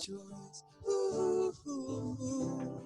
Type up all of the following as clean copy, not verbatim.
Choice. Ooh, ooh, ooh.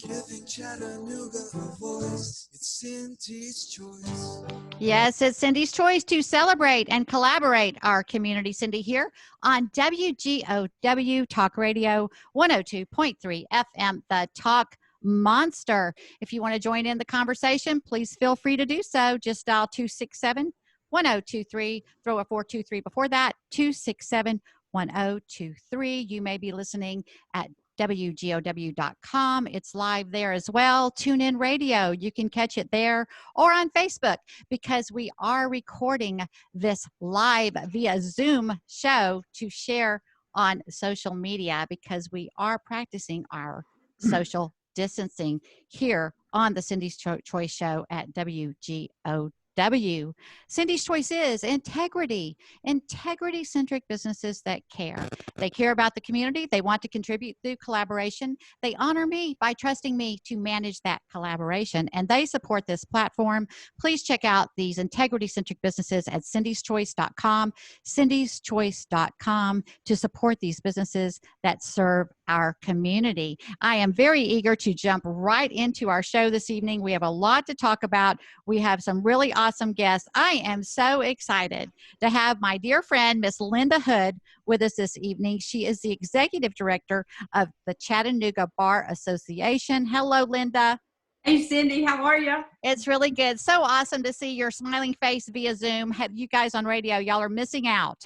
Giving Chattanooga a voice. It's Cindy's choice. Yes, it's Cindy's choice to celebrate and collaborate our community. Cindy here on WGOW Talk Radio 102.3 FM, the Talk Monster. If you want to join in the conversation, please feel free to do so. Just dial 267-1023. Throw a 423 before that, 267-1023. You may be listening at WGOW.com. It's live there as well. Tune in radio. You can catch it there or on Facebook, because we are recording this live via Zoom show to share on social media, because we are practicing our social distancing here on the Cindy's Choice show at WGOW. Cindy's Choice is integrity-centric businesses that care. They care about the community. They want to contribute through collaboration. They honor me by trusting me to manage that collaboration, and they support this platform. Please check out these integrity-centric businesses at cindyschoice.com, cindyschoice.com, to support these businesses that serve our community. I am very eager to jump right into our show this evening. We have a lot to talk about. We have some really awesome guests. I am so excited to have my dear friend, Miss Linda Hood, with us this evening. She is the Executive Director of the Chattanooga Bar Association. Hello, Linda. Hey, Cindy, how are you? It's really good. So awesome to see your smiling face via Zoom. Have you guys on radio, y'all are missing out.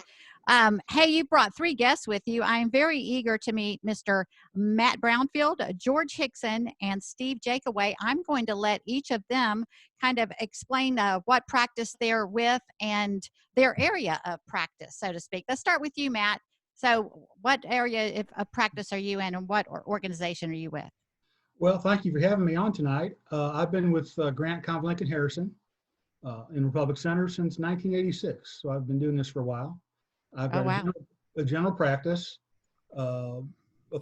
Hey, you brought 3 guests with you. I am very eager to meet Mr. Matt Brownfield, George Hickson, and Steve Jakeway. I'm going to let each of them kind of explain what practice they're with and their area of practice, so to speak. Let's start with you, Matt. So what area of practice are you in, and what organization are you with? Well, thank you for having me on tonight. I've been with Grant, Conv, Lincoln, Harrison in Republic Center since 1986, so I've been doing this for a while. I've got a general practice, a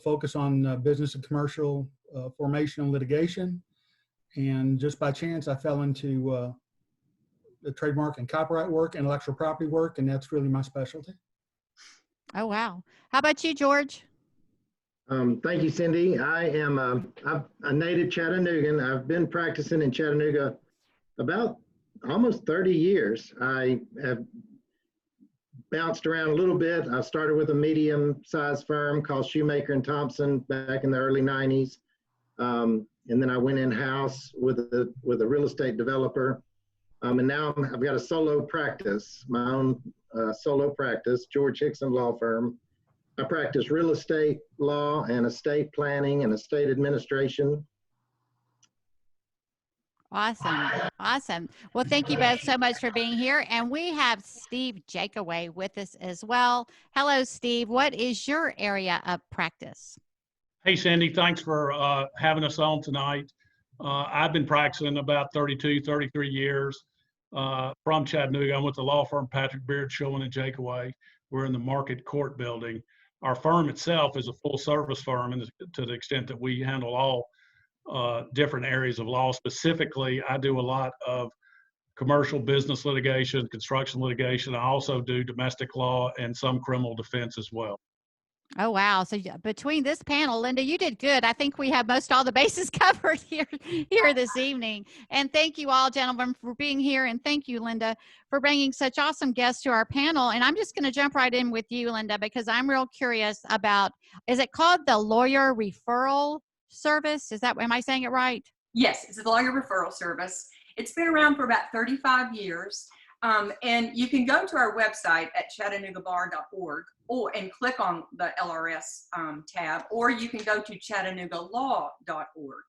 focus on business and commercial formation and litigation, and just by chance I fell into the trademark and copyright work, intellectual property work, and that's really my specialty. Oh, wow. How about you, George? Thank you, Cindy. I am I'm a native Chattanoogan. I've been practicing in Chattanooga about almost 30 years. I have bounced around a little bit. I started with a medium-sized firm called Shoemaker and Thompson back in the early 90s. And then I went in-house with a real estate developer. And now I've got a solo practice, my own solo practice, George Hickson Law Firm. I practice real estate law and estate planning and estate administration. Awesome. Well, thank you both so much for being here. And we have Steve Jakeway with us as well. Hello, Steve. What is your area of practice? Hey, Cindy. Thanks for having us on tonight. I've been practicing about 33 years from Chattanooga. I'm with the law firm Patrick Beard, Shulman, and Jakeway. We're in the Market Court building. Our firm itself is a full-service firm, and to the extent that we handle all different areas of law. Specifically, I do a lot of commercial business litigation, construction litigation. I also do domestic law and some criminal defense as well. Oh, wow. So between this panel, Linda, you did good. I think we have most all the bases covered here this evening. And thank you all, gentlemen, for being here. And thank you, Linda, for bringing such awesome guests to our panel. And I'm just going to jump right in with you, Linda, because I'm real curious about, is it called the Lawyer Referral Service? Am I saying it right? Yes, it's a lawyer referral service. It's been around for about 35 years. And you can go to our website at chattanoogabar.org and click on the LRS tab, or you can go to chattanooga.law.org.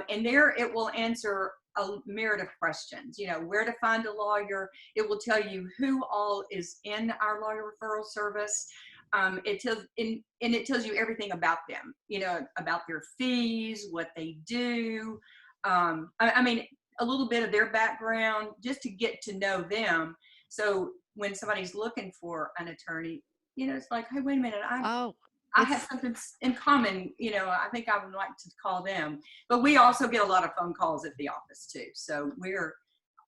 And there it will answer a myriad of questions, where to find a lawyer. It will tell you who all is in our lawyer referral service. It tells you everything about them, about their fees, what they do. I mean, a little bit of their background, just to get to know them. So when somebody's looking for an attorney, it's like, hey, wait a minute, I have something in common. I think I would like to call them. But we also get a lot of phone calls at the office too. So we're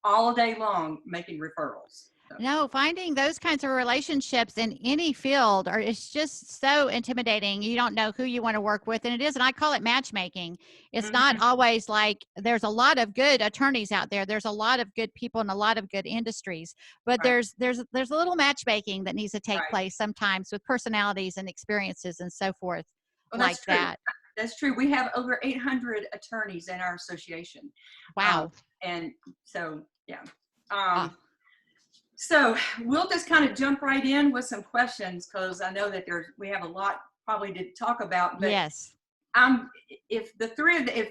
all day long making referrals. No, finding those kinds of relationships in any field it's just so intimidating. You don't know who you want to work with. And it is, and I call it matchmaking. It's not always like there's a lot of good attorneys out there. There's a lot of good people in a lot of good industries, but there's a little matchmaking that needs to take place sometimes with personalities and experiences and so forth like that. That's true. We have over 800 attorneys in our association. Wow. And so, yeah. So we'll just kind of jump right in with some questions because I know that we have a lot probably to talk about. But yes. If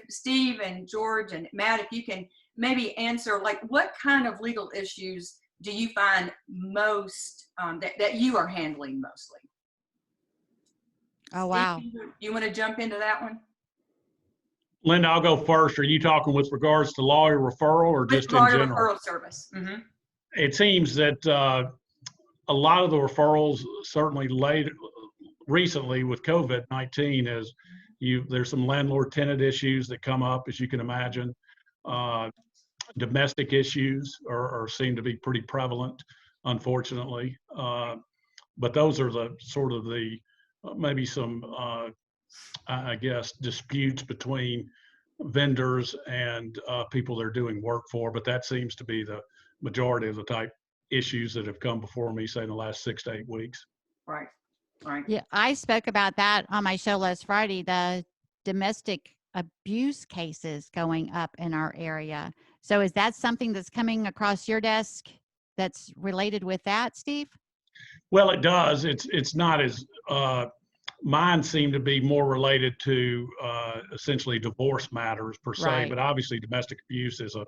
Steve and George and Matt, if you can maybe answer, like, what kind of legal issues do you find most that you are handling mostly? Oh, wow. Steve, you want to jump into that one? Linda, I'll go first. Are you talking with regards to lawyer referral or just in general? Lawyer referral service. Mm-hmm. It seems that a lot of the referrals, certainly recently with COVID-19, there's some landlord-tenant issues that come up, as you can imagine. Domestic issues seem to be pretty prevalent, unfortunately. But those are maybe some, I guess, disputes between vendors and people they're doing work for. But that seems to be the majority of the type issues that have come before me, say, in the last 6 to 8 weeks. Right. Yeah, I spoke about that on my show last Friday, the domestic abuse cases going up in our area. So is that something that's coming across your desk that's related with that, Steve? Well, it does. It's not as, mine seem to be more related to essentially divorce matters per se, but obviously domestic abuse is a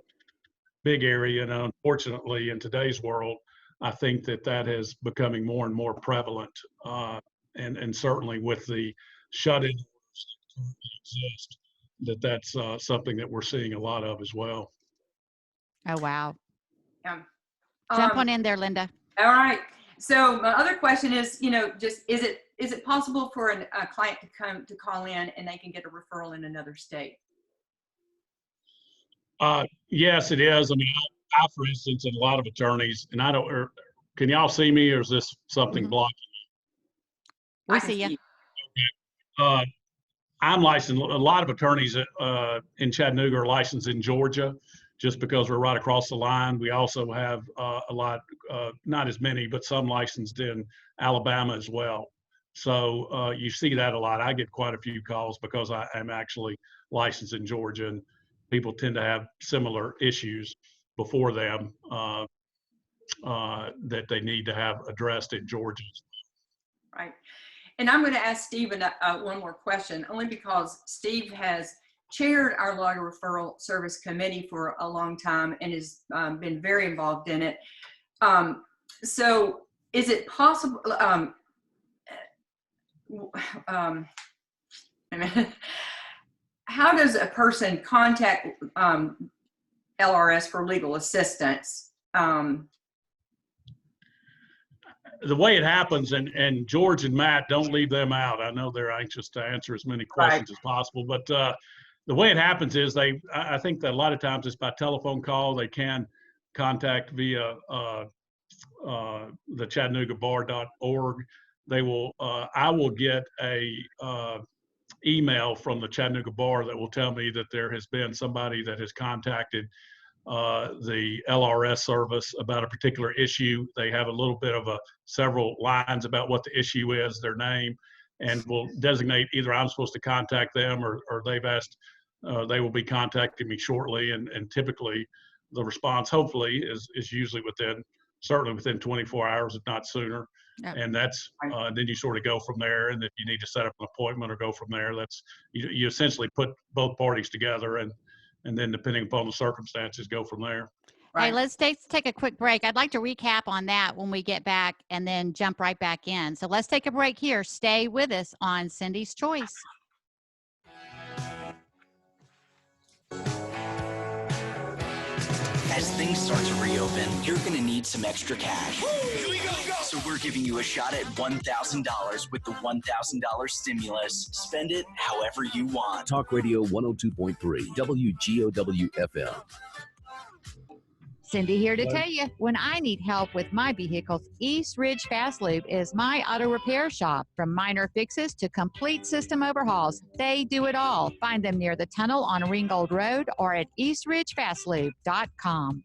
big area. And unfortunately, in today's world, I think that is becoming more and more prevalent. And certainly with the shut-in that exist, that's something that we're seeing a lot of as well. Oh, wow. Yeah. Jump on in there, Linda. All right. So my other question is, just is it possible for a client to call in and they can get a referral in another state? Yes, it is. I mean, I for instance, and a lot of attorneys, and can y'all see me, or is this something blocking me? I see you. Okay. I'm licensed. A lot of attorneys in Chattanooga are licensed in Georgia, just because we're right across the line. We also have a lot, not as many, but some licensed in Alabama as well. So you see that a lot. I get quite a few calls because I am actually licensed in Georgia, and people tend to have similar issues before them that they need to have addressed in Georgia. Right. And I'm going to ask Stephen one more question, only because Steve has chaired our lawyer referral service committee for a long time and has been very involved in it. So is it possible, how does a person contact LRS for legal assistance? The way it happens, and George and Matt, don't leave them out. I know they're anxious to answer as many questions as possible, but the way it happens is I think that a lot of times it's by telephone call. They can contact via the ChattanoogaBar.org. I will get a email from the Chattanooga Bar that will tell me that there has been somebody that has contacted the LRS service about a particular issue. They have a little bit of several lines about what the issue is, their name, and will designate either I'm supposed to contact them or they've asked, they will be contacting me shortly. And typically the response, hopefully, is usually certainly within 24 hours, if not sooner. Yep. And that's, then you sort of go from there. And if you need to set up an appointment or go from there, you essentially put both parties together and then depending upon the circumstances, go from there. Right. Hey, let's take a quick break. I'd like to recap on that when we get back and then jump right back in. So let's take a break here. Stay with us on Cindy's Choice. As things start to reopen, you're going to need some extra cash. Here we go. So we're giving you a shot at $1,000 with the $1,000 stimulus. Spend it however you want. Talk Radio 102.3 WGOW FM. Cindy here to tell you, when I need help with my vehicles, East Ridge Fast Lube is my auto repair shop. From minor fixes to complete system overhauls, they do it all. Find them near the tunnel on Ringgold Road or at eastridgefastlube.com.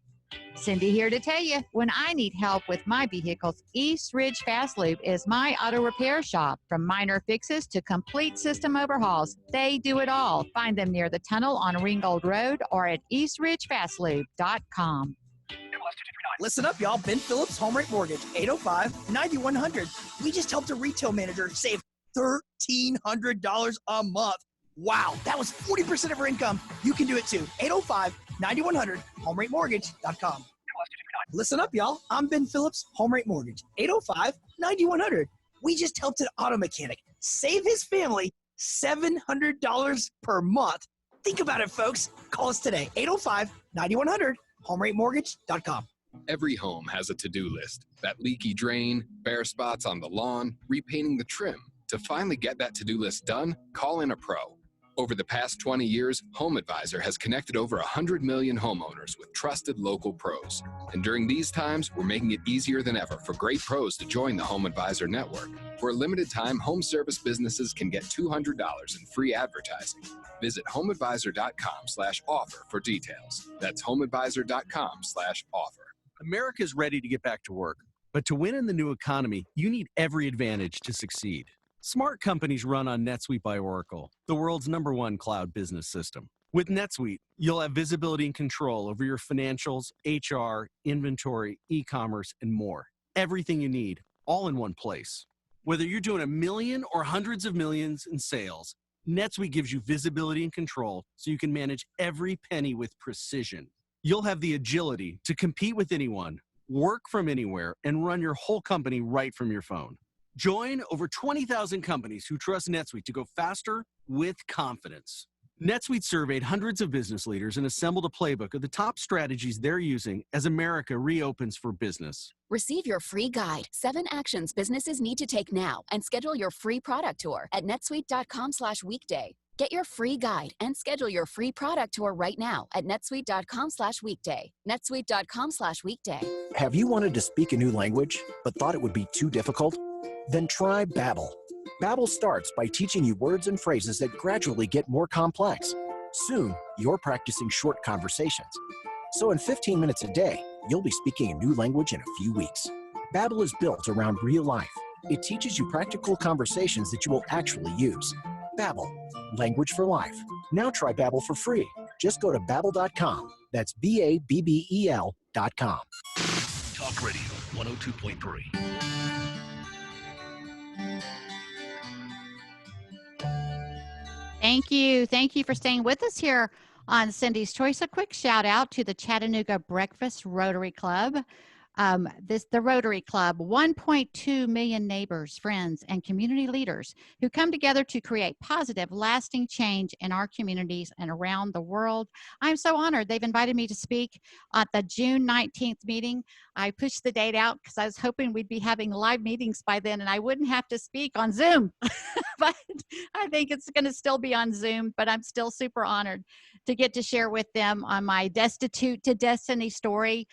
Cindy here to tell you, when I need help with my vehicles, East Ridge Fast Lube is my auto repair shop. From minor fixes to complete system overhauls, they do it all. Find them near the tunnel on Ringgold Road or at eastridgefastlube.com. Listen up, y'all. Ben Phillips, Home Rate Mortgage, 805-9100. We just helped a retail manager save $1,300 a month. Wow, that was 40% of her income. You can do it too. 805-9100, HomeRateMortgage.com. Listen up, y'all. I'm Ben Phillips, Home Rate Mortgage, 805-9100. We just helped an auto mechanic save his family $700 per month. Think about it, folks. Call us today, 805-9100, HomeRateMortgage.com. Every home has a to-do list. That leaky drain, bare spots on the lawn, repainting the trim. To finally get that to-do list done, call in a pro. Over the past 20 years, HomeAdvisor has connected over 100 million homeowners with trusted local pros. And during these times, we're making it easier than ever for great pros to join the HomeAdvisor network. For a limited time, home service businesses can get $200 in free advertising. Visit HomeAdvisor.com/offer for details. That's HomeAdvisor.com/offer. America's ready to get back to work, but to win in the new economy, you need every advantage to succeed. Smart companies run on NetSuite by Oracle, the world's #1 cloud business system. With NetSuite, you'll have visibility and control over your financials, HR, inventory, e-commerce, and more. Everything you need, all in one place. Whether you're doing $1 million or hundreds of millions in sales, NetSuite gives you visibility and control so you can manage every penny with precision. You'll have the agility to compete with anyone, work from anywhere, and run your whole company right from your phone. Join over 20,000 companies who trust NetSuite to go faster with confidence. NetSuite surveyed hundreds of business leaders and assembled a playbook of the top strategies they're using as America reopens for business. Receive your free guide, 7 actions businesses need to take now, and schedule your free product tour at netsuite.com/weekday. Get your free guide and schedule your free product tour right now at netsuite.com/weekday. netsuite.com/weekday. Have you wanted to speak a new language but thought it would be too difficult? Then try Babbel. Babbel starts by teaching you words and phrases that gradually get more complex. Soon, you're practicing short conversations. So in 15 minutes a day, you'll be speaking a new language in a few weeks. Babbel is built around real life. It teaches you practical conversations that you will actually use. Babbel, language for life. Now try Babbel for free. Just go to Babbel.com. That's BABBEL.com. Talk Radio 102.3. Thank you. Thank you for staying with us here on Cindy's Choice. A quick shout out to the Chattanooga Breakfast Rotary Club. The Rotary Club, 1.2 million neighbors, friends, and community leaders who come together to create positive, lasting change in our communities and around the world. I'm so honored. They've invited me to speak at the June 19th meeting. I pushed the date out because I was hoping we'd be having live meetings by then and I wouldn't have to speak on Zoom. But I think it's going to still be on Zoom, but I'm still super honored to get to share with them on my Destitute to Destiny story,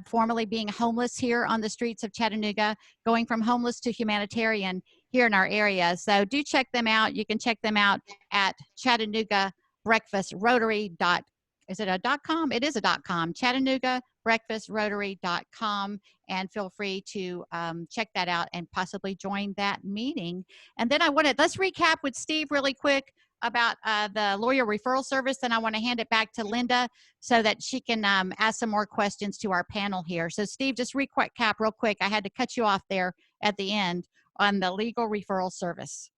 formerly being homeless here on the streets of Chattanooga, going from homeless to humanitarian here in our area. So do check them out. You can check them out at Chattanooga Breakfast Rotary. Is it a .com? It is a .com. Chattanooga breakfastrotary.com, and feel free to check that out and possibly join that meeting. And then let's recap with Steve really quick about the lawyer referral service. Then I want to hand it back to Linda so that she can ask some more questions to our panel here. So Steve, just recap real quick. I had to cut you off there at the end on the legal referral service.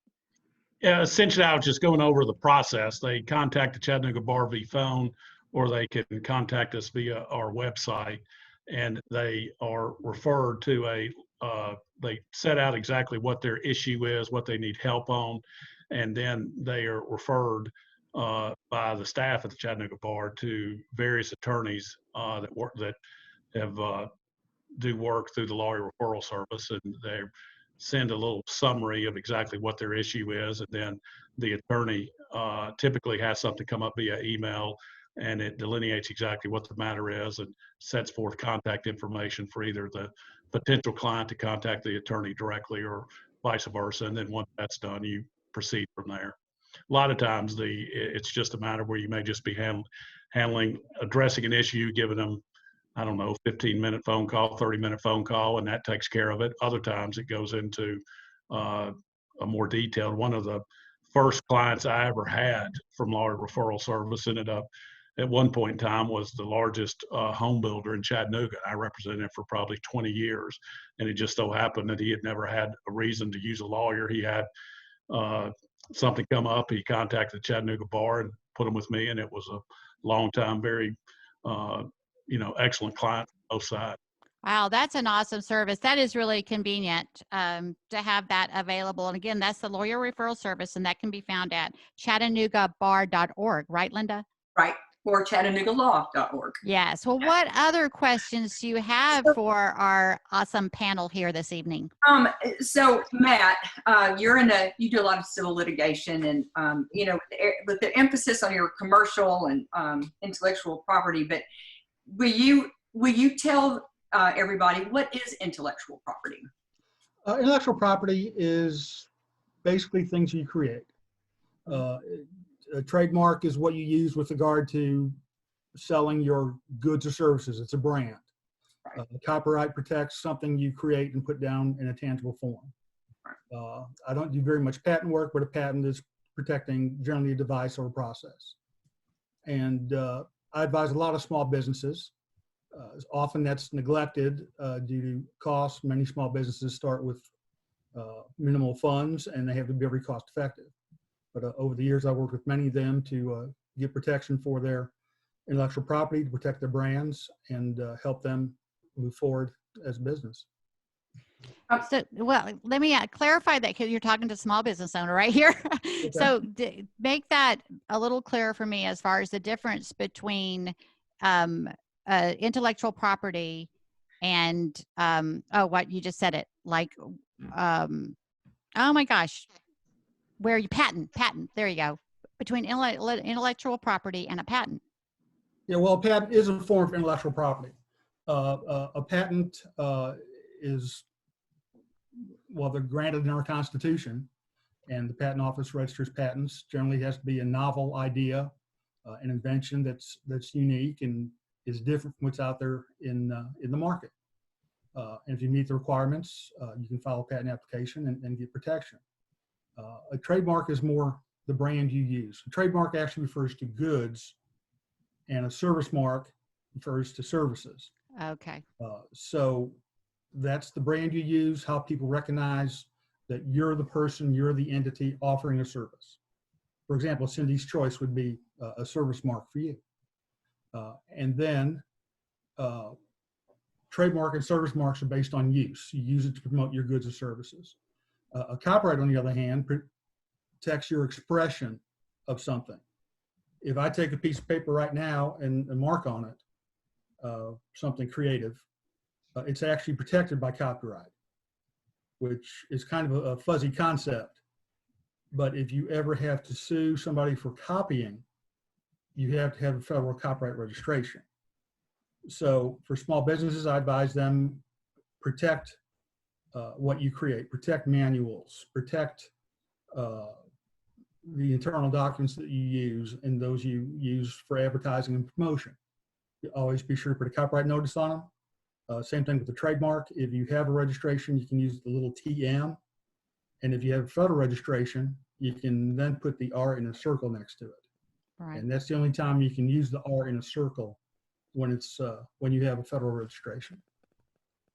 Yeah, essentially I was just going over the process. They contact the Chattanooga Bar via phone, or they can contact us via our website, and they are referred to they set out exactly what their issue is, what they need help on, and then they are referred by the staff at the Chattanooga Bar to various attorneys that do work through the lawyer referral service, and they send a little summary of exactly what their issue is, and then the attorney typically has something come up via email and it delineates exactly what the matter is and sets forth contact information for either the potential client to contact the attorney directly or vice versa. And then once that's done, you proceed from there. A lot of times it's just a matter where you may just be addressing an issue, giving them, I don't know, 15-minute phone call, 30-minute phone call, and that takes care of it. Other times it goes into a more detailed. One of the first clients I ever had from Lawyer Referral Service ended up at one point in time was the largest home builder in Chattanooga. I represented him for probably 20 years. And it just so happened that he had never had a reason to use a lawyer. He had something come up. He contacted the Chattanooga Bar and put him with me. And it was a long time, very, excellent client on both sides. Wow, that's an awesome service. That is really convenient to have that available. And again, that's the Lawyer Referral Service, and that can be found at ChattanoogaBar.org, right, Linda? Right, or ChattanoogaLaw.org. Yes. Well, what other questions do you have for our awesome panel here this evening? So Matt, you do a lot of civil litigation, and with the emphasis on your commercial and intellectual property. But will you tell everybody what is intellectual property? Intellectual property is basically things you create. A trademark is what you use with regard to selling your goods or services. It's a brand. Copyright protects something you create and put down in a tangible form. I don't do very much patent work, but a patent is protecting generally a device or a process. And I advise a lot of small businesses. Often that's neglected due to costs. Many small businesses start with minimal funds, and they have to be very cost effective. But over the years, I've worked with many of them to get protection for their intellectual property, to protect their brands, and help them move forward as a business. Let me clarify that, because you're talking to a small business owner right here. Okay. So make that a little clearer for me as far as the difference between intellectual property and what you just said it, like oh my gosh, where you patent, there you go, between intellectual property and a patent. Yeah, well, a patent is a form of intellectual property. A patent is, they're granted in our Constitution, and the Patent Office registers patents. Generally, it has to be a novel idea, an invention that's unique and is different from what's out there in the market. And if you meet the requirements, you can file a patent application and get protection. A trademark is more the brand you use. A trademark actually refers to goods, and a service mark refers to services. Okay. So that's the brand you use, how people recognize that you're the person, you're the entity offering a service. For example, Cindy's Choice would be a service mark for you. And then trademark and service marks are based on use. You use it to promote your goods or services. A copyright, on the other hand, protects your expression of something. If I take a piece of paper right now and mark on it something creative, it's actually protected by copyright, which is kind of a fuzzy concept. But if you ever have to sue somebody for copying, you have to have a federal copyright registration. So for small businesses, I advise them protect what you create, protect manuals, protect the internal documents that you use and those you use for advertising and promotion. You always be sure to put a copyright notice on them. Same thing with the trademark. If you have a registration, you can use the little TM. And if you have federal registration, you can then put the R in a circle next to it. Right. And that's the only time you can use the R in a circle, when it's when you have a federal registration.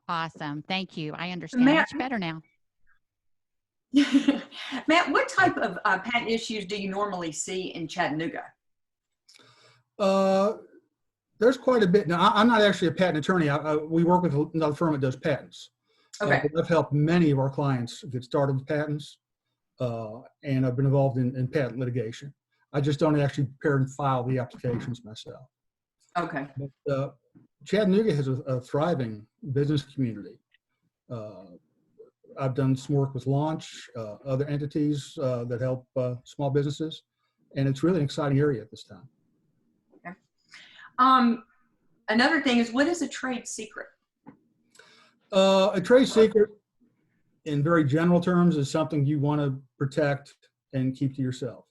Awesome. Thank you. I understand much better now. Matt, what type of patent issues do you normally see in Chattanooga? There's quite a bit. Now, I'm not actually a patent attorney. We work with another firm that does patents. Okay. I've helped many of our clients get started with patents, and I've been involved in patent litigation. I just don't actually prepare and file the applications myself. Okay. But, Chattanooga has a thriving business community. I've done some work with Launch, other entities that help small businesses, and it's really an exciting area at this time. Okay. Another thing is, what is a trade secret? A trade secret, in very general terms, is something you want to protect and keep to yourself.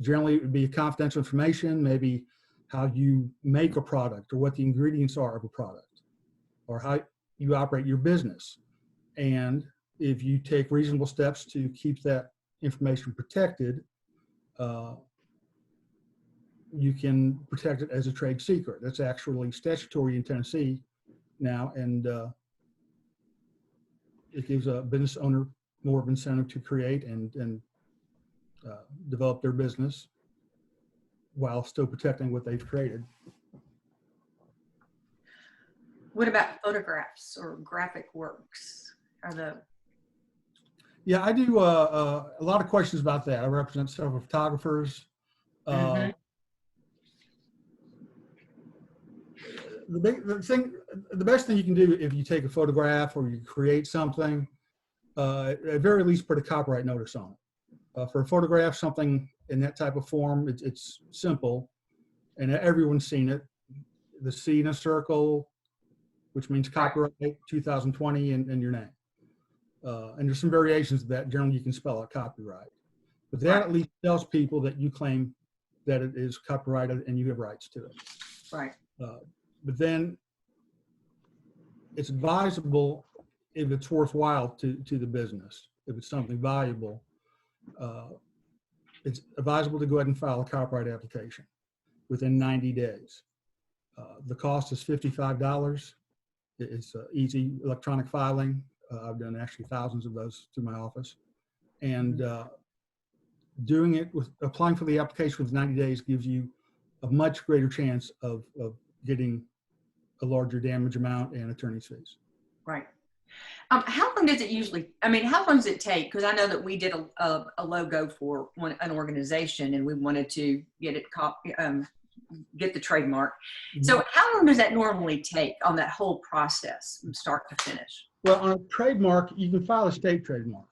Generally, it would be confidential information, maybe how you make a product or what the ingredients are of a product or how you operate your business. And if you take reasonable steps to keep that information protected, you can protect it as a trade secret. That's actually statutory in Tennessee now, and it gives a business owner more of incentive to create and develop their business while still protecting what they've created. What about photographs or graphic works? Yeah, I do a lot of questions about that. I represent several photographers. The best thing you can do if you take a photograph or you create something, at the very least put a copyright notice on it. For a photograph, something in that type of form, it's simple, and everyone's seen it. The C in a circle, which means copyright 2020 and your name. And there's some variations of that. Generally, you can spell out copyright. But that at least tells people that you claim that it is copyrighted and you have rights to it. Right. But then it's advisable if it's worthwhile to the business. If it's something valuable, it's advisable to go ahead and file a copyright application within 90 days. The cost is $55. It's easy electronic filing. I've done actually thousands of those through my office. And doing it with applying for the application within 90 days gives you a much greater chance of getting a larger damage amount and attorney's fees. Right. How long does it usually, how long does it take? Because I know that we did a logo for an organization and we wanted to get it, get the trademark. Mm-hmm. So how long does that normally take on that whole process from start to finish? Well, on a trademark, you can file a state trademark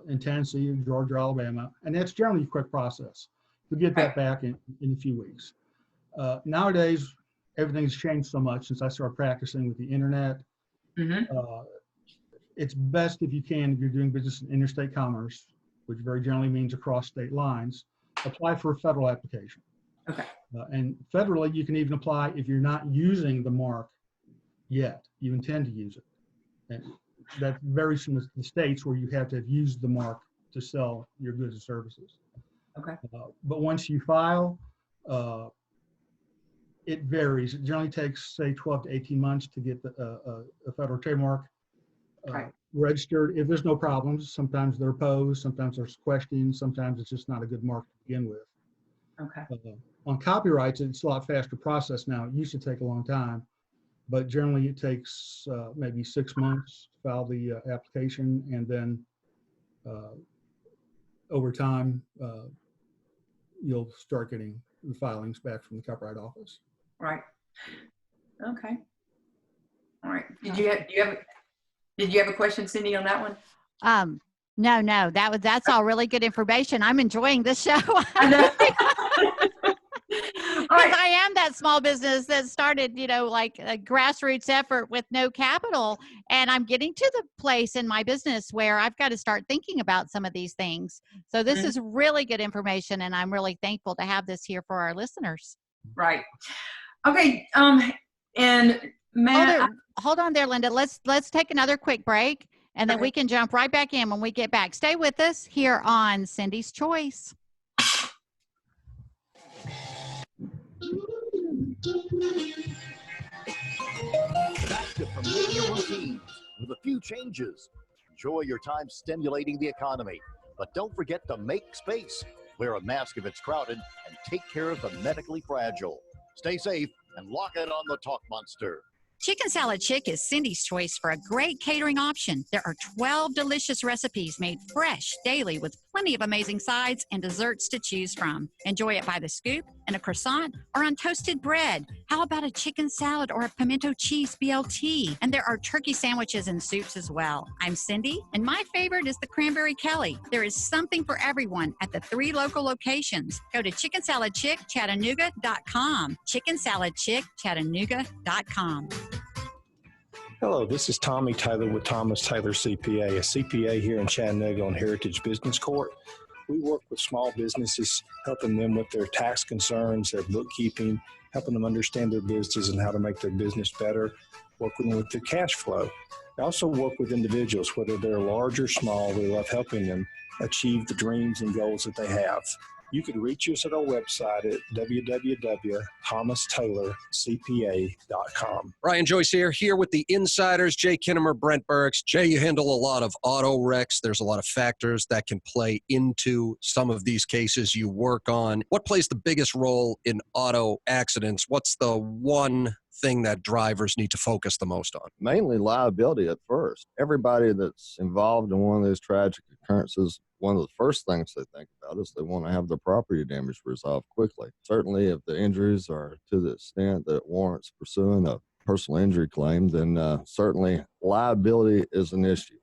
in Tennessee, Georgia, Alabama, and that's generally a quick process. You'll get that back in a few weeks. Nowadays, everything's changed so much since I started practicing with the internet. Mm-hmm. It's best if you can, if you're doing business in interstate commerce, which very generally means across state lines, apply for a federal application. Okay. And federally, you can even apply if you're not using the mark yet. You intend to use it. And that varies from the states where you have to have used the mark to sell your goods and services. Okay. But once you file, it varies. It generally takes, say, 12 to 18 months to get a federal trademark registered. If there's no problems, sometimes they're opposed, sometimes there's questions, sometimes it's just not a good mark to begin with. Okay. On copyrights, it's a lot faster process now. It used to take a long time, but generally it takes maybe 6 months to file the application, and then over time, you'll start getting the filings back from the Copyright Office. Right. Okay. All right. Did you have a question, Cindy, on that one? No. That's all really good information. I'm enjoying this show. Because I am that small business that started, like a grassroots effort with no capital. And I'm getting to the place in my business where I've got to start thinking about some of these things. So this is really good information, and I'm really thankful to have this here for our listeners. Right. Okay. And Matt, hold on there, Linda. Let's take another quick break, and then we can jump right back in when we get back. Stay with us here on Cindy's Choice. Back to familiar routines with a few changes. Enjoy your time stimulating the economy, but don't forget to make space. Wear a mask if it's crowded, and take care of the medically fragile. Stay safe and lock it on the Talk Monster. Chicken Salad Chick is Cindy's choice for a great catering option. There are 12 delicious recipes made fresh daily with plenty plenty of amazing sides and desserts to choose from. Enjoy it by the scoop, in a croissant, or on toasted bread. How about a chicken salad or a pimento cheese BLT? And there are turkey sandwiches and soups as well. I'm Cindy, and my favorite is the Cranberry Kelly. There is something for everyone at the 3 local locations. Go to chickensaladchickchattanooga.com. chickensaladchickchattanooga.com. Hello, this is Tommy Taylor with Taylor Cpa, a CPA here in Chattanooga on Heritage Business Court. We work with small businesses, helping them with their tax concerns, their bookkeeping, helping them understand their business and how to make their business better, working with their cash flow. I also work with individuals, whether they're large or small. We love helping them achieve the dreams and goals that they have. You can reach us at our website at www.thomastaylorscpa.com. Ryan Joyce here with the Insiders, Jay Kinnemer, Brent Burks. Jay, you handle a lot of auto wrecks. There's a lot of factors that can play into some of these cases you work on. What plays the biggest role in auto accidents? What's the one thing that drivers need to focus the most on? Mainly liability at first. Everybody that's involved in one of those tragic occurrences, one of the first things they think about is they want to have their property damage resolved quickly. Certainly, if the injuries are to the extent that it warrants pursuing a personal injury claim, then certainly liability is an issue.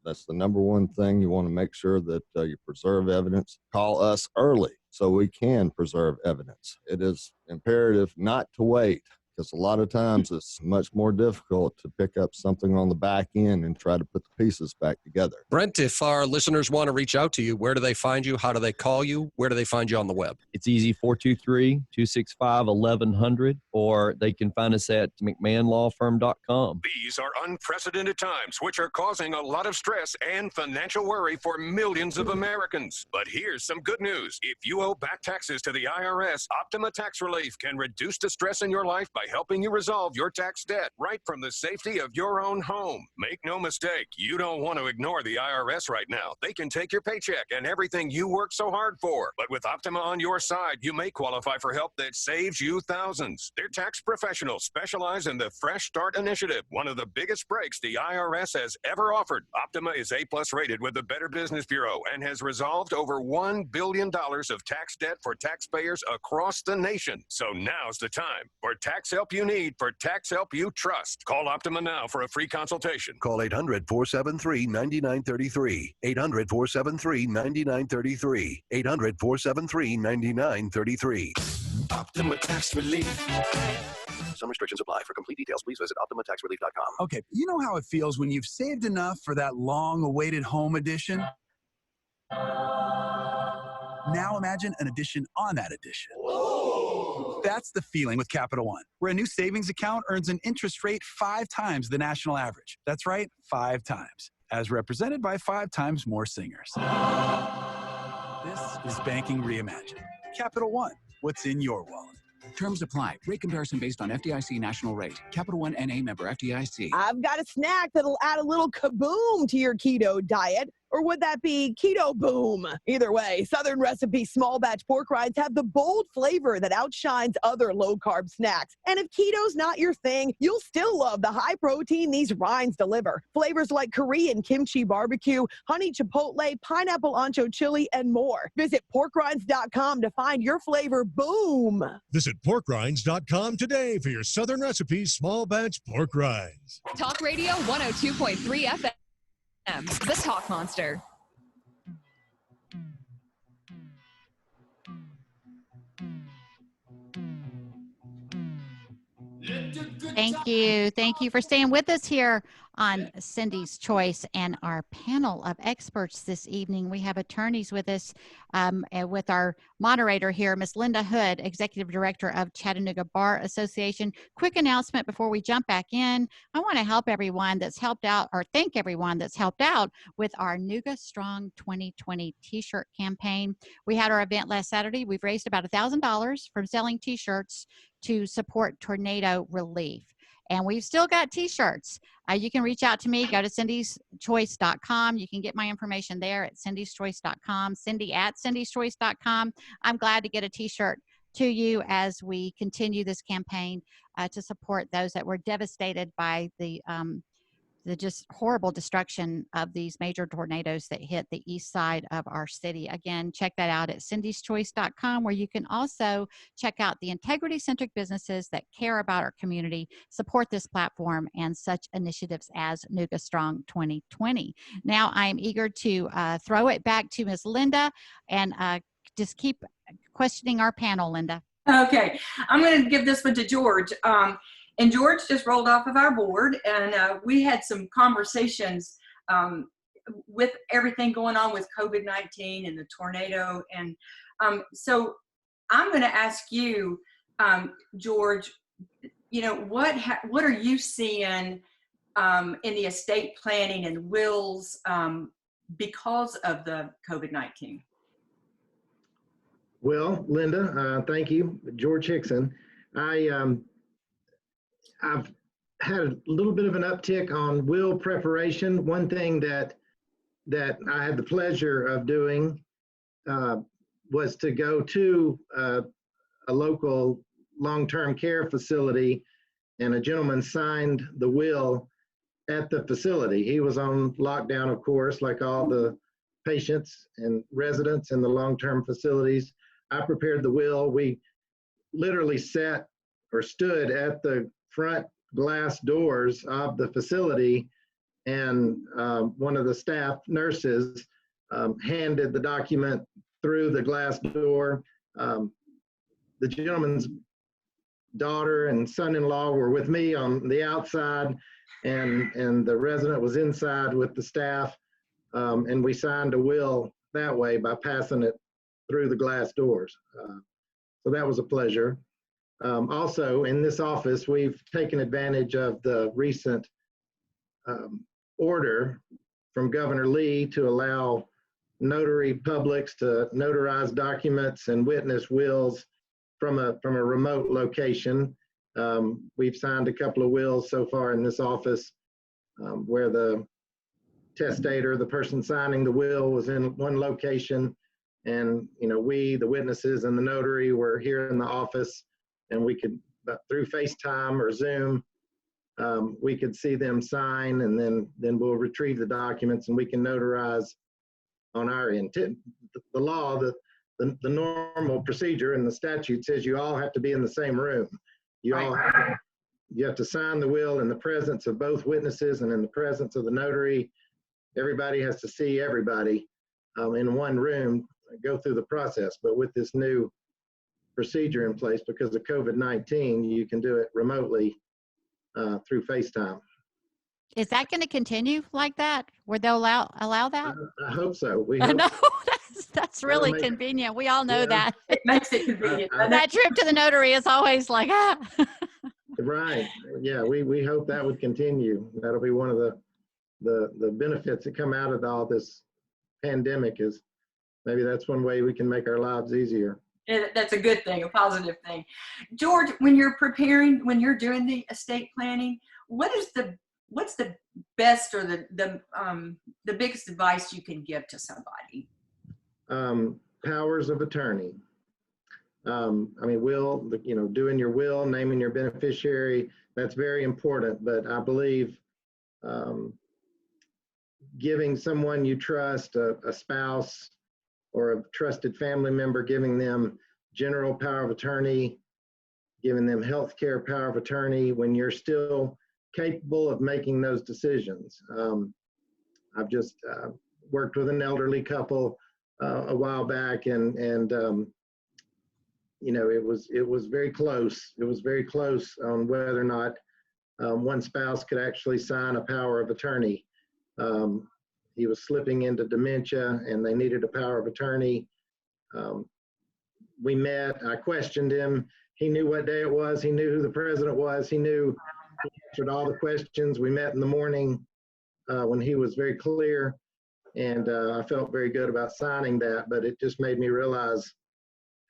That's the number one thing. You want to make sure that you preserve evidence. Call us early so we can preserve evidence. It is imperative not to wait, because a lot of times it's much more difficult to pick up something on the back end and try to put the pieces back together. Brent, if our listeners want to reach out to you, where do they find you? How do they call you? Where do they find you on the web? It's easy, 423-265-1100, or they can find us at mcmahonlawfirm.com. These are unprecedented times, which are causing a lot of stress and financial worry for millions of Americans. But here's some good news. If you owe back taxes to the IRS, Optima Tax Relief can reduce the stress in your life by helping you resolve your tax debt right from the safety of your own home. Make no mistake, you don't want to ignore the IRS right now. They can take your paycheck and everything you worked so hard for. But with Optima on your side, you may qualify for help that saves you thousands. Their tax professionals specialize in the Fresh Start Initiative, one of the biggest breaks the IRS has ever offered. Optima is A+ rated with the Better Business Bureau and has resolved over $1 billion of tax debt for taxpayers across the nation. So now's the time for tax help you need, for tax help you trust. Call Optima now for a free consultation. Call 800-473-9933. 800-473-9933. 800-473-9933. Optima Tax Relief. Some restrictions apply. For complete details, please visit OptimaTaxRelief.com. Okay, you know how it feels when you've saved enough for that long-awaited home edition? Now imagine an addition on that addition. Whoa. That's the feeling with Capital One, where a new savings account earns an interest rate 5 times the national average. That's right, 5 times, as represented by 5 times more singers. This is banking reimagined. Capital One, what's in your wallet? Terms apply. Rate comparison based on FDIC national rate. Capital One NA member FDIC. I've got a snack that'll add a little kaboom to your keto diet. Or would that be keto boom? Either way, Southern Recipe small batch pork rinds have the bold flavor that outshines other low-carb snacks. And if keto's not your thing, you'll still love the high protein these rinds deliver. Flavors like Korean kimchi barbecue, honey chipotle, pineapple ancho chili, and more. Visit porkrinds.com to find your flavor boom. Visit porkrinds.com today for your Southern Recipe small batch pork rinds. Talk Radio 102.3 FM. The Talk Monster. Thank you. Thank you for staying with us here on Cindy's Choice and our panel of experts this evening. We have attorneys with us with our moderator here, Miss Linda Hood, Executive Director of Chattanooga Bar Association. Quick announcement before we jump back in. I want to help everyone that's helped out, or thank everyone that's helped out with our Nooga Strong 2020 t-shirt campaign. We had our event last Saturday. We've raised about $1,000 from selling t-shirts to support tornado relief. And we've still got t-shirts. You can reach out to me. Go to cindyschoice.com. You can get my information there at cindyschoice.com, cindy@cindyschoice.com. I'm glad to get a t-shirt to you as we continue this campaign to support those that were devastated by the the just horrible destruction of these major tornadoes that hit the east side of our city. Again, check that out at cindyschoice.com, where you can also check out the integrity-centric businesses that care about our community, support this platform, and such initiatives as Nooga Strong 2020. Now, I'm eager to throw it back to Ms. Linda and just keep questioning our panel, Linda. Okay, I'm going to give this one to George. And George just rolled off of our board, and we had some conversations with everything going on with COVID-19 and the tornado. And so I'm going to ask you, George, you know, what are you seeing in the estate planning and wills because of the COVID-19? Well, Linda, thank you. George Hickson. I've had a little bit of an uptick on will preparation. One thing that I had the pleasure of doing was to go to a local long-term care facility, and a gentleman signed the will at the facility. He was on lockdown, of course, like all the patients and residents in the long-term facilities. I prepared the will. We literally sat or stood at the front glass doors of the facility, and one of the staff nurses handed the document through the glass door. The gentleman's daughter and son-in-law were with me on the outside, and the resident was inside with the staff, and we signed a will that way by passing it through the glass doors. So that was a pleasure. Also, in this office, we've taken advantage of the recent order from Governor Lee to allow notary publics to notarize documents and witness wills from a remote location. We've signed a couple of wills so far in this office where the testator, the person signing the will, was in one location, and we, the witnesses and the notary, were here in the office, and we could, through FaceTime or Zoom, we could see them sign, and then we'll retrieve the documents and we can notarize on our end. The law, the normal procedure in the statute says you all have to be in the same room. You have to sign the will in the presence of both witnesses and in the presence of the notary. Everybody has to see everybody in one room, go through the process. But with this new procedure in place, because of COVID-19, you can do it remotely through FaceTime. Is that going to continue like that? Where they'll allow that? I hope so. I know. That's really convenient. We all know that. It makes it convenient. That trip to the notary is always like, Right. Yeah, we hope that would continue. That'll be one of the benefits that come out of all this pandemic, is maybe that's one way we can make our lives easier. Yeah, that's a good thing, a positive thing. George, when you're doing the estate planning, what's the best or the biggest advice you can give to somebody? Powers of attorney. Will, doing your will, naming your beneficiary, that's very important. But I believe giving someone you trust, a spouse or a trusted family member, giving them general power of attorney, giving them healthcare power of attorney when you're still capable of making those decisions. I've just worked with an elderly couple a while back, and it was very close. It was very close on whether or not one spouse could actually sign a power of attorney. He was slipping into dementia, and they needed a power of attorney. We met. I questioned him. He knew what day it was. He knew who the president was. He answered all the questions. We met in the morning when he was very clear, and I felt very good about signing that, but it just made me realize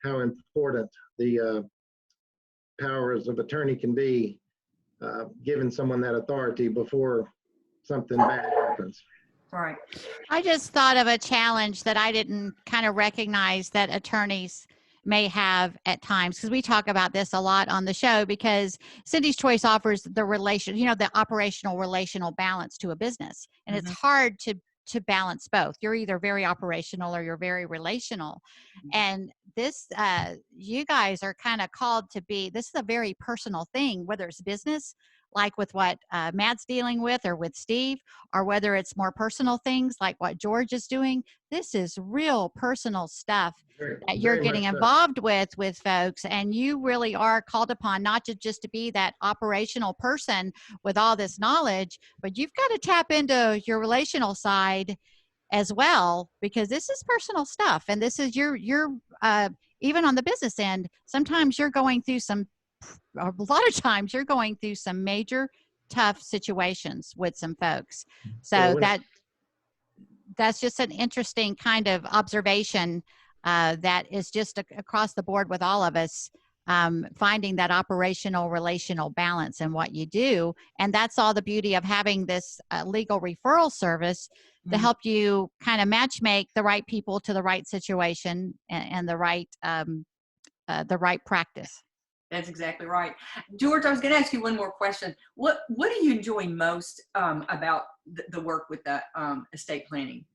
how important the powers of attorney can be, giving someone that authority before something bad happens. Right. I just thought of a challenge that I didn't kind of recognize that attorneys may have at times, because we talk about this a lot on the show, because Cindy's Choice offers the the operational relational balance to a business. And it's hard to balance both. You're either very operational or you're very relational. And this, you guys are kind of called to be, this is a very personal thing, whether it's business, like with what Matt's dealing with or with Steve, or whether it's more personal things like what George is doing. This is real personal stuff that you're getting involved with folks. And you really are called upon not just to be that operational person with all this knowledge, but you've got to tap into your relational side as well, because this is personal stuff. And this is you're even on the business end, sometimes you're going through a lot of times you're going through some major tough situations with some folks. So that's just an interesting kind of observation that is just across the board with all of us, finding that operational relational balance in what you do. And that's all the beauty of having this legal referral service to help you kind of matchmake the right people to the right situation and the right practice. That's exactly right. George, I was going to ask you one more question. What do you enjoy most about the work with the estate planning?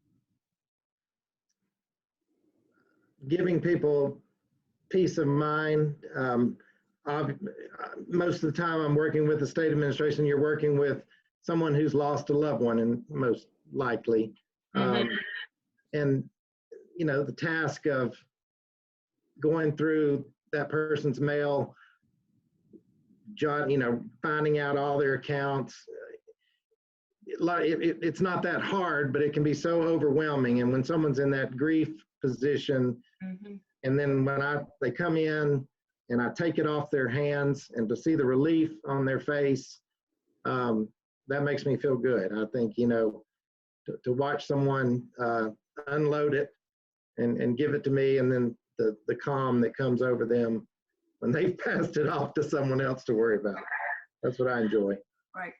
Giving people peace of mind. Most of the time I'm working with the state administration, you're working with someone who's lost a loved one, and most likely. And, the task of going through that person's mail, finding out all their accounts. It's not that hard, but it can be so overwhelming. And when someone's in that grief position, and then when they come in and I take it off their hands, and to see the relief on their face, that makes me feel good. I think, to watch someone unload it and give it to me, and then the calm that comes over them when they've passed it off to someone else to worry about. That's what I enjoy. Right.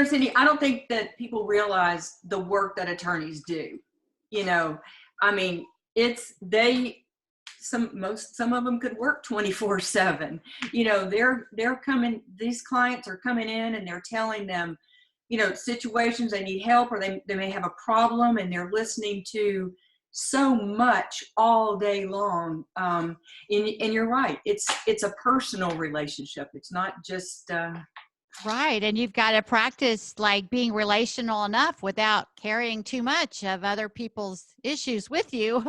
Cindy, I don't think that people realize the work that attorneys do. I mean, some of them could work 24/7. They're coming, these clients are coming in and they're telling them, situations they need help, or they may have a problem, and they're listening to so much all day long. And you're right. It's a personal relationship. It's not just, right. And you've got to practice like being relational enough without carrying too much of other people's issues with you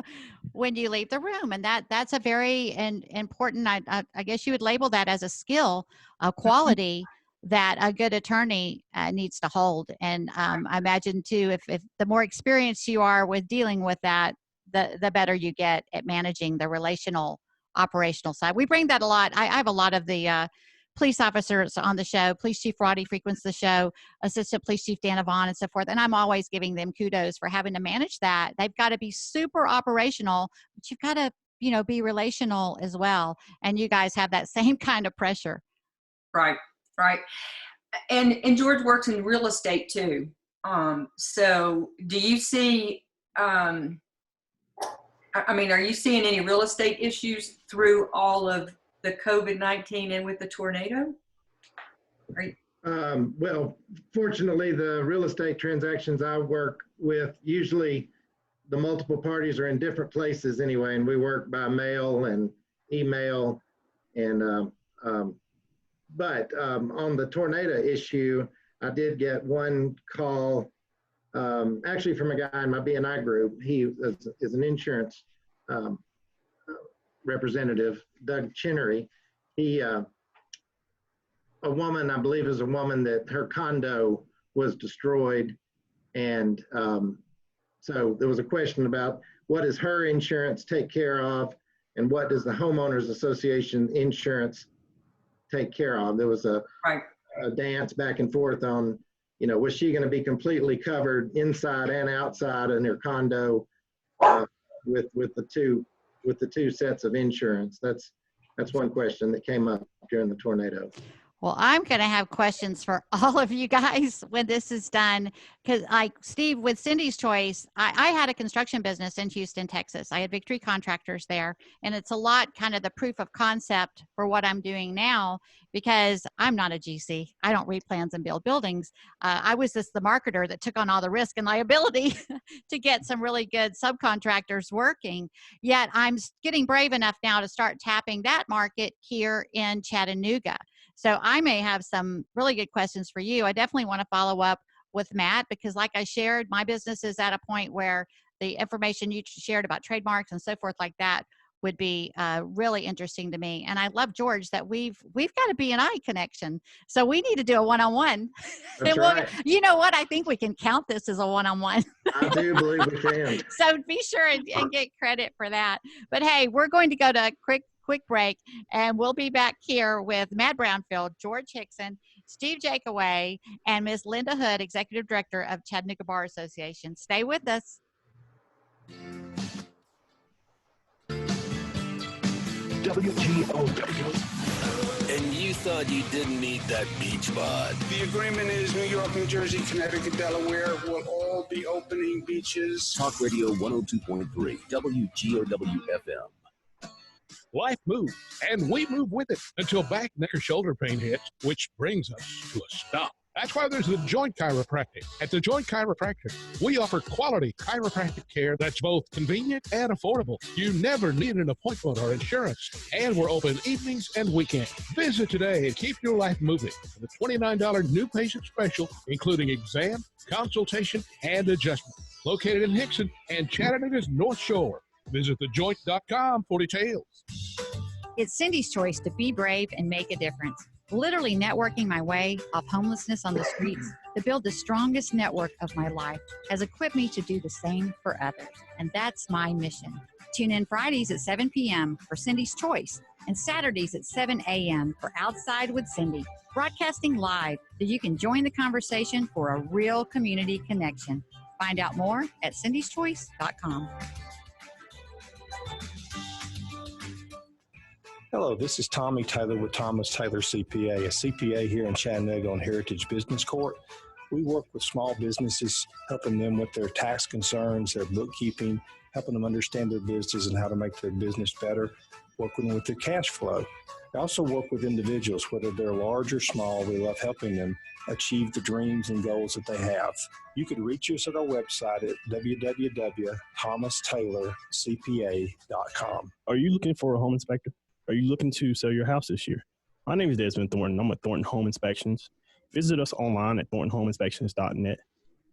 when you leave the room. And that's a very important, I guess you would label that as a skill, a quality that a good attorney needs to hold. And I imagine too, if the more experienced you are with dealing with that, the better you get at managing the relational operational side. We bring that a lot. I have a lot of the police officers on the show. Police Chief Roddy frequents the show, Assistant Police Chief Dana Vaughn, and so forth. And I'm always giving them kudos for having to manage that. They've got to be super operational, but you've got to, be relational as well. And you guys have that same kind of pressure. Right. And George works in real estate too. So do you see, are you seeing any real estate issues through all of the COVID-19 and with the tornado? Well, fortunately, the real estate transactions I work with, usually the multiple parties are in different places anyway, and we work by mail and email. And but on the tornado issue, I did get one call, actually from a guy in my BNI group. He is an insurance representative, Doug Chinnery. A woman, I believe is a woman that her condo was destroyed. And so there was a question about what does her insurance take care of and what does the homeowners association insurance take care of? There was a dance back and forth on, was she going to be completely covered inside and outside in her condo with the two sets of insurance? That's one question that came up during the tornado. Well, I'm going to have questions for all of you guys when this is done. Because like Steve, with Cindy's Choice, I had a construction business in Houston, Texas. I had Victory Contractors there. And it's a lot kind of the proof of concept for what I'm doing now, because I'm not a GC. I don't read plans and build buildings. I was just the marketer that took on all the risk and liability to get some really good subcontractors working. Yet I'm getting brave enough now to start tapping that market here in Chattanooga. So I may have some really good questions for you. I definitely want to follow up with Matt, because like I shared, my business is at a point where the information you shared about trademarks and so forth like that would be really interesting to me. And I love, George, that we've got a B&I connection. So we need to do a one-on-one. That's right. You know what? I think we can count this as a one-on-one. I do believe we can. So be sure and get credit for that. But hey, we're going to go to a quick break, and we'll be back here with Matt Brownfield, George Hickson, Steve Jakeaway, and Ms. Linda Hood, Executive Director of Chattanooga Bar Association. Stay with us. WGOW. And you thought you didn't need that beach bod. The agreement is New York, New Jersey, Connecticut, Delaware will all be opening beaches. Talk Radio 102.3 WGOW FM. Life moves, and we move with it until back, neck, or shoulder pain hits, which brings us to a stop. That's why there's the Joint Chiropractic. At the Joint Chiropractic, we offer quality chiropractic care that's both convenient and affordable. You never need an appointment or insurance, and we're open evenings and weekends. Visit today and keep your life moving with a $29 new patient special, including exam, consultation, and adjustment. Located in Hickson and Chattanooga's North Shore. Visit thejoint.com for details. It's Cindy's choice to be brave and make a difference. Literally networking my way off homelessness on the streets to build the strongest network of my life has equipped me to do the same for others. And that's my mission. Tune in Fridays at 7 p.m. for Cindy's Choice and Saturdays at 7 a.m. for Outside with Cindy, broadcasting live so you can join the conversation for a real community connection. Find out more at cindyschoice.com. Hello, this is Tommy Taylor with Taylor Cpa, a CPA here in Chattanooga on Heritage Business Court. We work with small businesses, helping them with their tax concerns, their bookkeeping, helping them understand their business and how to make their business better, working with their cash flow. We also work with individuals, whether they're large or small. We love helping them achieve the dreams and goals that they have. You can reach us at our website at www.thomastaylorcpa.com. Are you looking for a home inspector? Are you looking to sell your house this year? My name is Desmond Thornton. I'm with Thornton Home Inspections. Visit us online at thorntonhomeinspections.net.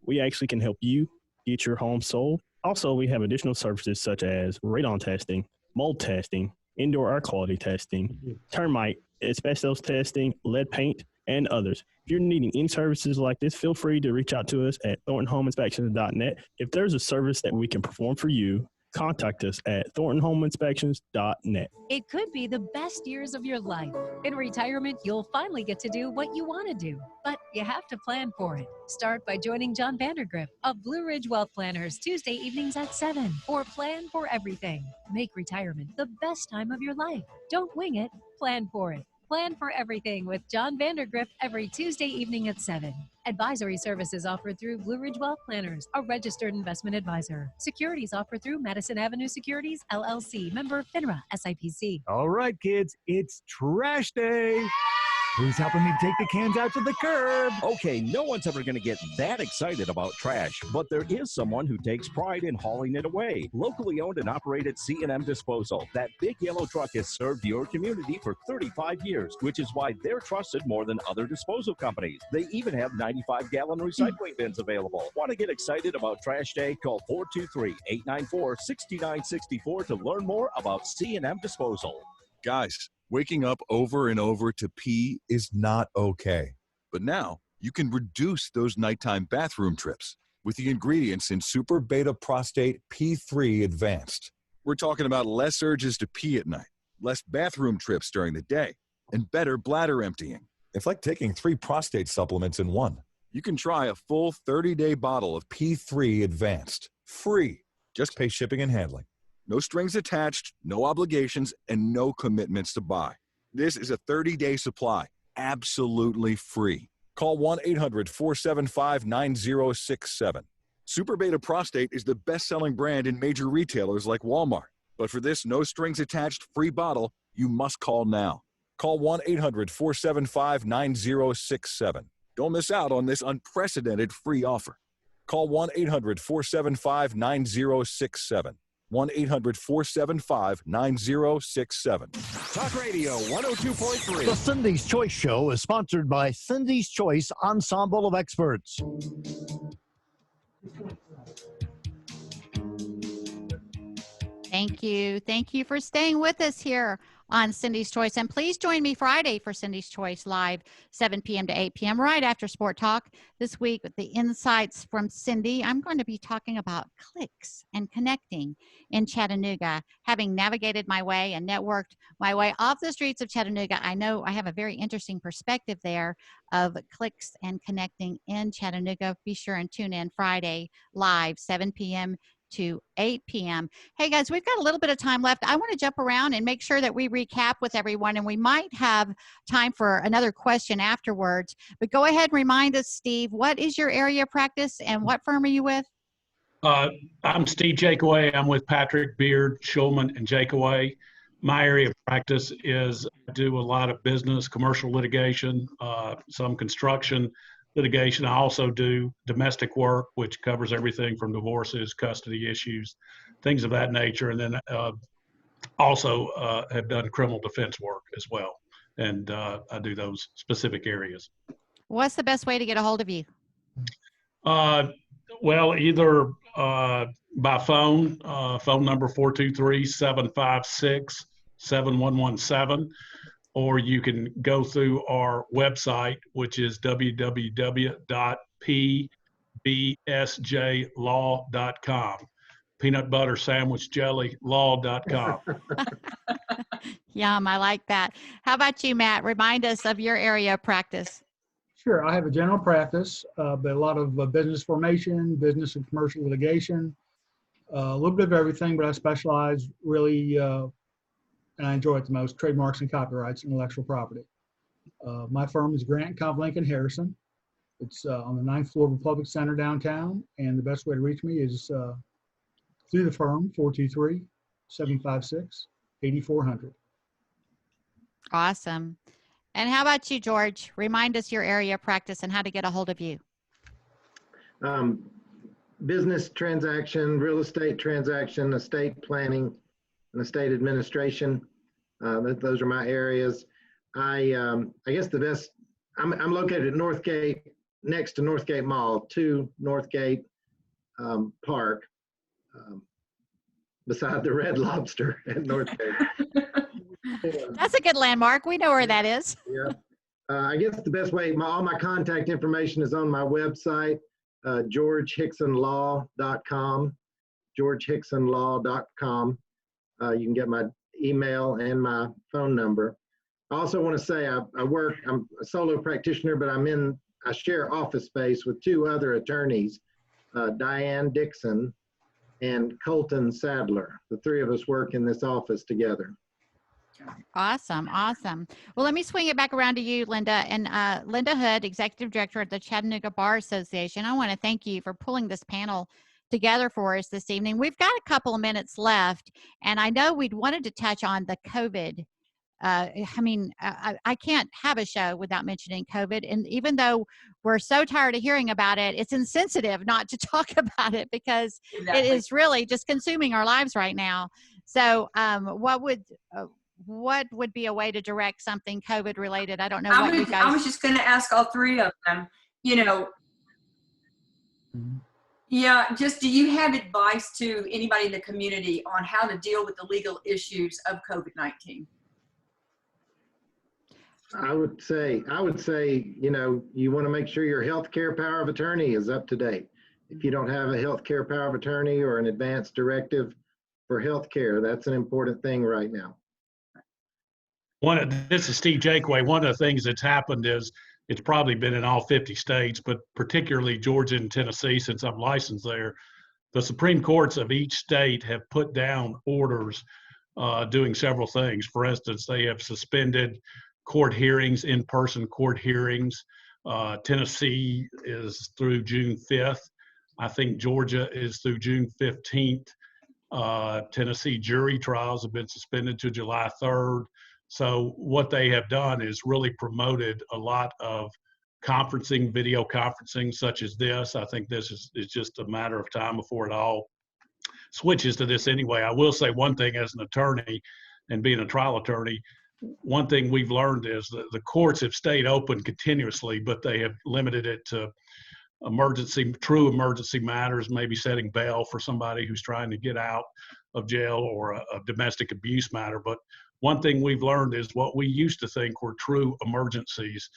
We actually can help you get your home sold. Also, we have additional services such as radon testing, mold testing, indoor air quality testing, termite, asbestos testing, lead paint, and others. If you're needing any services like this, feel free to reach out to us at thorntonhomeinspections.net. If there's a service that we can perform for you, contact us at thorntonhomeinspections.net. It could be the best years of your life. In retirement, you'll finally get to do what you want to do, but you have to plan for it. Start by joining John Vandergriff of Blue Ridge Wealth Planners Tuesday evenings at 7 for Plan for Everything. Make retirement the best time of your life. Don't wing it, plan for it. Plan for Everything with John Vandergriff every Tuesday evening at 7. Advisory services offered through Blue Ridge Wealth Planners, a registered investment advisor. Securities offered through Madison Avenue Securities, LLC, member FINRA, SIPC. All right, kids, it's trash day. Who's helping me take the cans out to the curb? Okay, no one's ever going to get that excited about trash, but there is someone who takes pride in hauling it away. Locally owned and operated C&M Disposal. That big yellow truck has served your community for 35 years, which is why they're trusted more than other disposal companies. They even have 95-gallon recycling bins available. Want to get excited about Trash Day? Call 423-894-6964 to learn more about C&M Disposal. Guys, waking up over and over to pee is not okay. But now, you can reduce those nighttime bathroom trips with the ingredients in Super Beta Prostate P3 Advanced. We're talking about less urges to pee at night, less bathroom trips during the day, and better bladder emptying. It's like taking 3 prostate supplements in one. You can try a full 30-day bottle of P3 Advanced, free. Just pay shipping and handling. No strings attached, no obligations, and no commitments to buy. This is a 30-day supply. absolutely free. Call 1-800-475-9067. Super Beta Prostate is the best-selling brand in major retailers like Walmart. But for this no-strings-attached free bottle, you must call now. Call 1-800-475-9067. Don't miss out on this unprecedented free offer. Call 1-800-475-9067. 1-800-475-9067. Talk Radio 102.3. The Cindy's Choice Show is sponsored by Cindy's Choice Ensemble of Experts. Thank you. Thank you for staying with us here on Cindy's Choice. And please join me Friday for Cindy's Choice Live, 7 p.m. to 8 p.m. right after Sport Talk. This week with the insights from Cindy, I'm going to be talking about clicks and connecting in Chattanooga. Having navigated my way and networked my way off the streets of Chattanooga, I know I have a very interesting perspective there of clicks and connecting in Chattanooga. Be sure and tune in Friday live, 7 p.m. to 8 p.m. Hey guys, we've got a little bit of time left. I want to jump around and make sure that we recap with everyone, and we might have time for another question afterwards. But go ahead and remind us, Steve, what is your area of practice and what firm are you with? I'm Steve Jakeaway. I'm with Patrick, Beard, Schulman, and Jakeaway. My area of practice is I do a lot of business, commercial litigation, some construction litigation. I also do domestic work, which covers everything from divorces, custody issues, things of that nature. And then also have done criminal defense work as well. And I do those specific areas. What's the best way to get a hold of you? Well, either by phone, phone number 423-756-7117. Or you can go through our website, which is www.pbsjlaw.com. Peanut butter sandwich jelly law.com. Yum, I like that. How about you, Matt? Remind us of your area of practice. Sure. I have a general practice, but a lot of business formation, business and commercial litigation, a little bit of everything, but I specialize really and I enjoy it the most, trademarks and copyrights and intellectual property. My firm is Grant, Cobb, Lincoln, Harrison. It's on the 9th floor of Republic Center downtown, and the best way to reach me is through the firm, 423-756-8400. Awesome. And how about you, George? Remind us your area of practice and how to get a hold of you. Business transaction, real estate transaction, estate planning, and estate administration. Those are my areas. I guess the best, I'm located at Northgate, next to Northgate Mall, 2 Northgate Park, beside the Red Lobster at Northgate. That's a good landmark. We know where that is. Yeah. I guess the best way, all my contact information is on my website, georgehicksonlaw.com, georgehicksonlaw.com. You can get my email and my phone number. I also want to say I'm a solo practitioner, but I share office space with 2 other attorneys, Diane Dixon and Colton Sadler. The 3 of us work in this office together. Awesome. Awesome. Well, let me swing it back around to you, Linda. And Linda Hood, Executive Director of the Chattanooga Bar Association. I want to thank you for pulling this panel together for us this evening. We've got a couple of minutes left, and I know we'd wanted to touch on the COVID. I can't have a show without mentioning COVID. And even though we're so tired of hearing about it, it's insensitive not to talk about it because It is really just consuming our lives right now. So what would be a way to direct something COVID related? I don't know what you guys. I was just going to ask all 3 of them, yeah, just do you have advice to anybody in the community on how to deal with the legal issues of COVID-19? I would say, you want to make sure your healthcare power of attorney is up to date. If you don't have a healthcare power of attorney or an advance directive for healthcare, that's an important thing right now. This is Steve Jakeaway. One of the things that's happened is it's probably been in all 50 states, but particularly Georgia and Tennessee, since I'm licensed there, the Supreme Courts of each state have put down orders doing several things. For instance, they have suspended court hearings, in-person court hearings. Tennessee is through June 5th. I think Georgia is through June 15th. Tennessee jury trials have been suspended to July 3rd. So what they have done is really promoted a lot of conferencing, video conferencing such as this. I think this is just a matter of time before it all switches to this anyway. I will say one thing as an attorney and being a trial attorney, one thing we've learned is that the courts have stayed open continuously, but they have limited it to true emergency matters, maybe setting bail for somebody who's trying to get out of jail or a domestic abuse matter. But one thing we've learned is what we used to think were true emergencies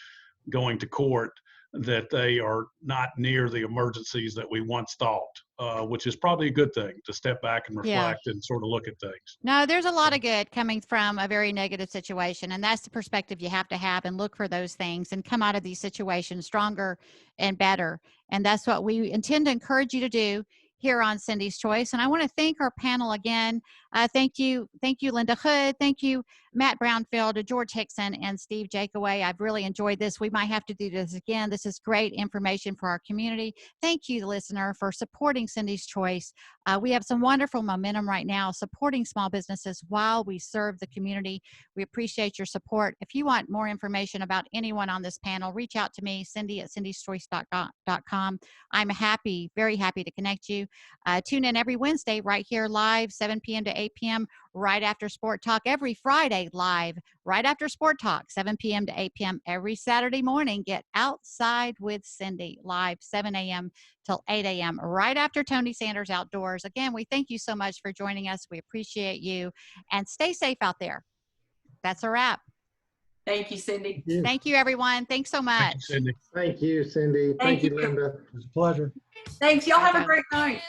going to court, that they are not near the emergencies that we once thought, which is probably a good thing to step back and reflect and sort of look at things. No, there's a lot of good coming from a very negative situation, and that's the perspective you have to have and look for those things and come out of these situations stronger and better. And that's what we intend to encourage you to do here on Cindy's Choice. And I want to thank our panel again. Thank you, Linda Hood. Thank you, Matt Brownfield, George Hickson, and Steve Jakeway. I've really enjoyed this. We might have to do this again. This is great information for our community. Thank you, listener, for supporting Cindy's Choice. We have some wonderful momentum right now supporting small businesses while we serve the community. We appreciate your support. If you want more information about anyone on this panel, reach out to me, Cindy@cindyschoice.com. I'm happy, very happy to connect you. Tune in every Wednesday right here live, 7 p.m. to 8 p.m. right after Sport Talk. Every Friday live right after Sport Talk, 7 p.m. to 8 p.m. Every Saturday morning, get outside with Cindy live, 7 a.m. till 8 a.m. right after Tony Sanders Outdoors. Again, we thank you so much for joining us. We appreciate you, and stay safe out there. That's a wrap. Thank you, Cindy. Thank you, everyone. Thanks so much. Thank you, Cindy. Thank you, Linda. It was a pleasure. Thanks. Y'all have a great night.